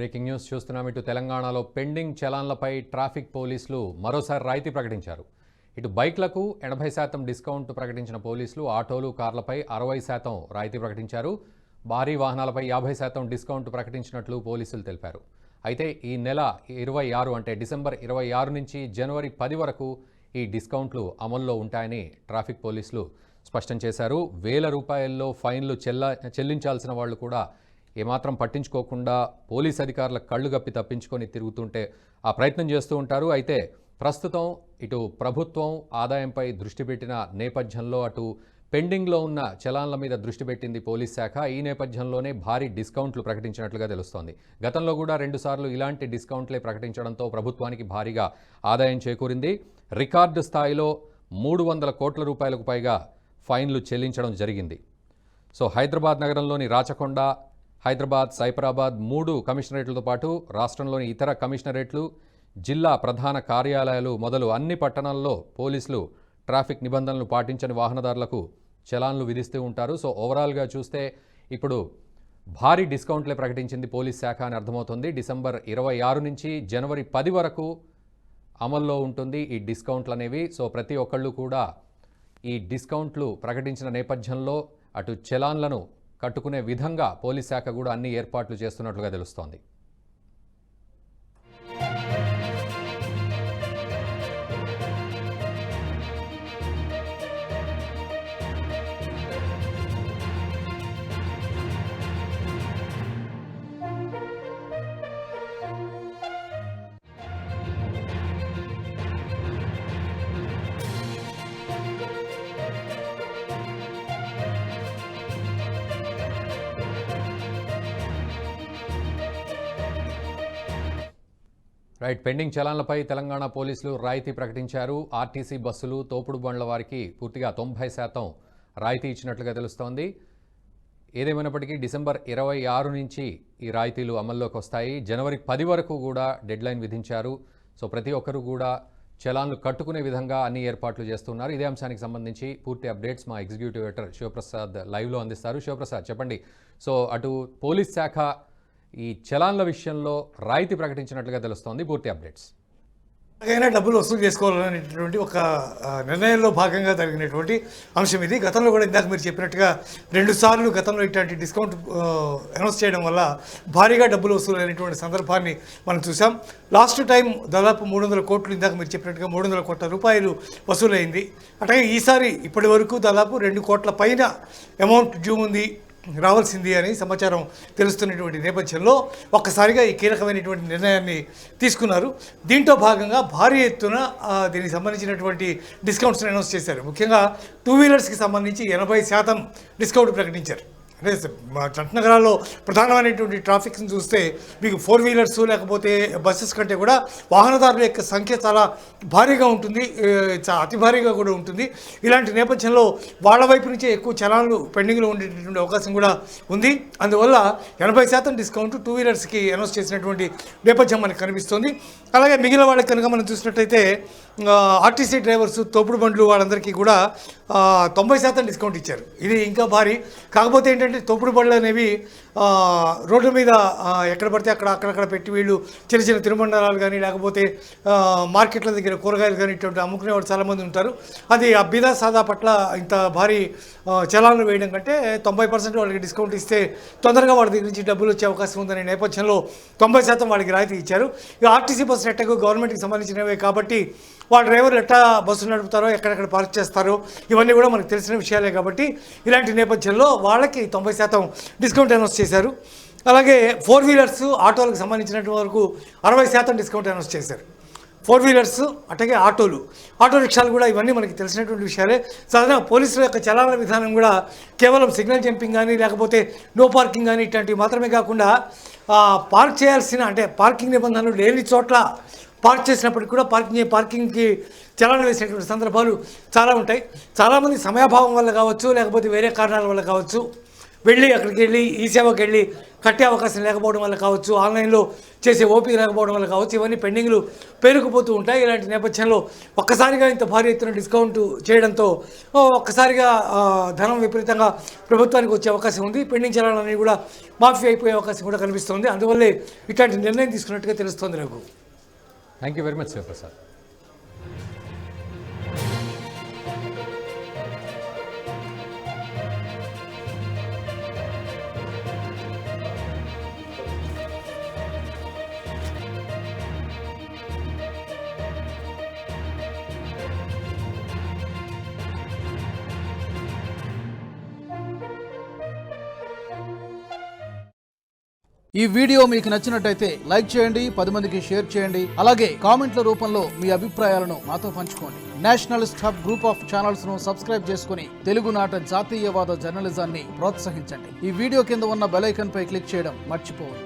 Breaking news చూస్తున్నాం. ఇటు తెలంగాణలో పెండింగ్ చలాన్లపై ట్రాఫిక్ పోలీసులు మరోసారి రాయితీ ప్రకటించారు. ఇటు బైక్లకు 80% డిస్కౌంట్ ప్రకటించిన పోలీసులు ఆటోలు, కార్లపై 60% రాయితీ ప్రకటించారు. భారీ వాహనాలపై 50% డిస్కౌంట్ ప్రకటించినట్లు పోలీసులు తెలిపారు. అయితే ఈ నెల 26 అంటే డిసెంబర్ 26 నుంచి జనవరి 10 వరకు ఈ డిస్కౌంట్లు అమల్లో ఉంటాయని ట్రాఫిక్ పోలీసులు స్పష్టం చేశారు. వేల రూపాయల్లో ఫైన్లు చెల్లించాల్సిన వాళ్ళు కూడా ఏమాత్రం పట్టించుకోకుండా పోలీస్ అధికారుల కళ్ళు గప్పి తప్పించుకొని తిరుగుతుంటే ఆ ప్రయత్నం చేస్తూ ఉంటారు. అయితే ప్రస్తుతం ఇటు ప్రభుత్వం ఆదాయంపై దృష్టి పెట్టిన నేపథ్యంలో అటు పెండింగ్లో ఉన్న చలాన్ల మీద దృష్టి పెట్టింది పోలీస్ శాఖ. ఈ నేపథ్యంలోనే భారీ డిస్కౌంట్లు ప్రకటించినట్లుగా తెలుస్తోంది. గతంలో కూడా 2 సార్లు ఇలాంటి డిస్కౌంట్లే ప్రకటించడంతో ప్రభుత్వానికి భారీగా ఆదాయం చేకూరింది. రికార్డు స్థాయిలో 300 కోట్ల రూపాయలకు పైగా ఫైన్లు చెల్లించడం జరిగింది. సో హైదరాబాద్ నగరంలోని రాచకొండ, హైదరాబాద్, సైబరాబాద్ 3 కమిషనరేట్లతో పాటు రాష్ట్రంలోని ఇతర కమిషనరేట్లు, జిల్లా ప్రధాన కార్యాలయాలు మొదలు అన్ని పట్టణాల్లో పోలీసులు ట్రాఫిక్ నిబంధనలు పాటించని వాహనదారులకు చలాన్లు విధిస్తూ ఉంటారు. సో ఓవరాల్గా చూస్తే ఇప్పుడు భారీ డిస్కౌంట్లే ప్రకటించింది పోలీస్ శాఖ అని అర్థమవుతుంది. డిసెంబర్ 26 నుంచి జనవరి 10 వరకు అమల్లో ఉంటుంది ఈ డిస్కౌంట్లు అనేవి. సో ప్రతి ఒక్కళ్ళు కూడా ఈ డిస్కౌంట్లు ప్రకటించిన నేపథ్యంలో అటు చలాన్లను కట్టుకునే విధంగా పోలీస్ శాఖ కూడా అన్ని ఏర్పాట్లు చేస్తున్నట్లుగా తెలుస్తోంది. పెండింగ్ చలాన్లపై తెలంగాణ పోలీసులు రాయితీ ప్రకటించారు. ఆర్టీసీ బస్సులు, తోపుడు బండ్ల వారికి పూర్తిగా 90% రాయితీ ఇచ్చినట్లుగా తెలుస్తోంది. ఏదేమైనప్పటికీ డిసెంబర్ 26 నుంచి ఈ రాయితీలు అమల్లోకి వస్తాయి. జనవరి 10 వరకు కూడా డెడ్లైన్ విధించారు. సో ప్రతి ఒక్కరూ కూడా చలాన్లు కట్టుకునే విధంగా అన్ని ఏర్పాట్లు చేస్తున్నారు. ఇదే అంశానికి సంబంధించి పూర్తి అప్డేట్స్ మా ఎగ్జిక్యూటివ్ ఎడిటర్ శివప్రసాద్ లైవ్లో అందిస్తారు. శివప్రసాద్, చెప్పండి. సో అటు పోలీస్ శాఖ ఈ చలాన్ల విషయంలో రాయితీ ప్రకటించినట్లుగా తెలుస్తోంది. పూర్తి అప్డేట్స్. ఎలాగైనా డబ్బులు వసూలు చేసుకోవాలనేటువంటి ఒక నిర్ణయంలో భాగంగా జరిగినటువంటి అంశం ఇది. గతంలో కూడా ఇందాక మీరు చెప్పినట్టుగా 2 సార్లు గతంలో ఇట్లాంటి డిస్కౌంట్ అనౌన్స్ చేయడం వల్ల భారీగా డబ్బులు వసూలు అయినటువంటి సందర్భాన్ని మనం చూసాం. లాస్ట్ టైం దాదాపు 300 కోట్లు, ఇందాక మీరు చెప్పినట్టుగా 300 కోట్ల రూపాయలు వసూలైంది. అట్లాగే ఈసారి ఇప్పటి వరకు దాదాపు 2 కోట్ల పైన అమౌంట్ డ్యూ ఉంది, రావాల్సింది అని సమాచారం తెలుస్తున్నటువంటి నేపథ్యంలో ఒక్కసారిగా ఈ కీలకమైనటువంటి నిర్ణయాన్ని తీసుకున్నారు. దీంట్లో భాగంగా భారీ ఎత్తున దీనికి సంబంధించినటువంటి డిస్కౌంట్స్ని అనౌన్స్ చేశారు. ముఖ్యంగా 2 వీలర్స్కి సంబంధించి 80% డిస్కౌంట్ ప్రకటించారు. అంటే జంట నగరాల్లో ప్రధానమైనటువంటి ట్రాఫిక్ని చూస్తే మీకు 4 వీలర్స్ లేకపోతే బస్సెస్ కంటే కూడా వాహనదారుల యొక్క సంఖ్య చాలా భారీగా ఉంటుంది, అతి భారీగా కూడా ఉంటుంది. ఇలాంటి నేపథ్యంలో వాళ్ళ వైపు నుంచే ఎక్కువ చలాన్లు పెండింగ్లో ఉండేటటువంటి అవకాశం కూడా ఉంది. అందువల్ల 80% డిస్కౌంట్ 2 వీలర్స్కి అనౌన్స్ చేసినటువంటి నేపథ్యం మనకు కనిపిస్తుంది. అలాగే మిగిలిన వాళ్ళకి కనుక మనం చూసినట్టయితే ఆర్టీసీ డ్రైవర్స్, తోపుడు బండ్లు వాళ్ళందరికీ కూడా 90% డిస్కౌంట్ ఇచ్చారు. ఇది ఇంకా భారీ. కాకపోతే ఏంటంటే తోపుడు బండ్లు అనేవి రోడ్ల మీద ఎక్కడ పడితే అక్కడక్కడ పెట్టి వీళ్ళు చిన్న చిన్న తినుబండారాలు కానీ లేకపోతే మార్కెట్ల దగ్గర కూరగాయలు కానీ ఇటువంటి అమ్ముకునే వాళ్ళు చాలామంది ఉంటారు. అది ఆ బీదా సాదా పట్ల ఇంత భారీ చలాన్లు వేయడం కంటే 90% వాళ్ళకి డిస్కౌంట్ ఇస్తే తొందరగా వాళ్ళ దగ్గర నుంచి డబ్బులు వచ్చే అవకాశం ఉందనే నేపథ్యంలో 90% వాళ్ళకి రాయితీ ఇచ్చారు. ఇక ఆర్టీసీ బస్సులు ఎట్టకు గవర్నమెంట్కి సంబంధించినవే కాబట్టి వాళ్ళ డ్రైవర్లు ఎట్లా బస్సులు నడుపుతారో, ఎక్కడెక్కడ పార్క్ చేస్తారో ఇవన్నీ కూడా మనకు తెలిసిన విషయాలే. కాబట్టి ఇలాంటి నేపథ్యంలో వాళ్ళకి 90% డిస్కౌంట్ అనౌన్స్ చేశారు. అలాగే 4 వీలర్స్, ఆటోలకు సంబంధించినటువంటి వరకు 60% డిస్కౌంట్ అనౌన్స్ చేశారు. 4 వీలర్స్ అట్లాగే ఆటో రిక్షాలు కూడా ఇవన్నీ మనకి తెలిసినటువంటి విషయాలే. సాధారణంగా పోలీసుల యొక్క చలాన విధానం కూడా కేవలం సిగ్నల్ జంపింగ్ కానీ లేకపోతే నో పార్కింగ్ కానీ ఇట్లాంటివి మాత్రమే కాకుండా పార్క్ చేయాల్సిన అంటే పార్కింగ్ నిబంధనలు లేని చోట్ల పార్క్ చేసినప్పటికీ కూడా పార్కింగ్కి చలాన వేసినటువంటి సందర్భాలు చాలా ఉంటాయి. చాలామంది సమయాభావం వల్ల కావచ్చు, లేకపోతే వేరే కారణాల వల్ల కావచ్చు, వెళ్ళి అక్కడికి వెళ్ళి ఈ సేవకి వెళ్ళి కట్టే అవకాశం లేకపోవడం వల్ల కావచ్చు, ఆన్లైన్లో చేసే ఓపిక లేకపోవడం వల్ల కావచ్చు, ఇవన్నీ పెండింగ్లు పేరుకుపోతూ ఉంటాయి. ఇలాంటి నేపథ్యంలో ఒక్కసారిగా ఇంత భారీ ఎత్తున డిస్కౌంట్ చేయడంతో ఒక్కసారిగా ధనం విపరీతంగా ప్రభుత్వానికి వచ్చే అవకాశం ఉంది. పెండింగ్ చలాలన్నీ కూడా మాఫీ అయిపోయే అవకాశం కూడా కనిపిస్తుంది. అందువల్లే ఇట్లాంటి నిర్ణయం తీసుకున్నట్టుగా తెలుస్తోంది నాకు. Thank you very much Shivaprasad. ఈ వీడియో మీకు నచ్చినట్టయితే లైక్ చేయండి, 10 మందికి షేర్ చేయండి. అలాగే కామెంట్ల రూపంలో మీ అభిప్రాయాలను మాతో పంచుకోండి. Nationalist hub group of channels ను సబ్స్క్రైబ్ చేసుకుని తెలుగునాట జాతీయవాద జర్నలిజాన్ని ప్రోత్సహించండి. ఈ వీడియో కింద ఉన్న బెల్ ఐకాన్ పై క్లిక్ చేయడం మర్చిపోవద్దు.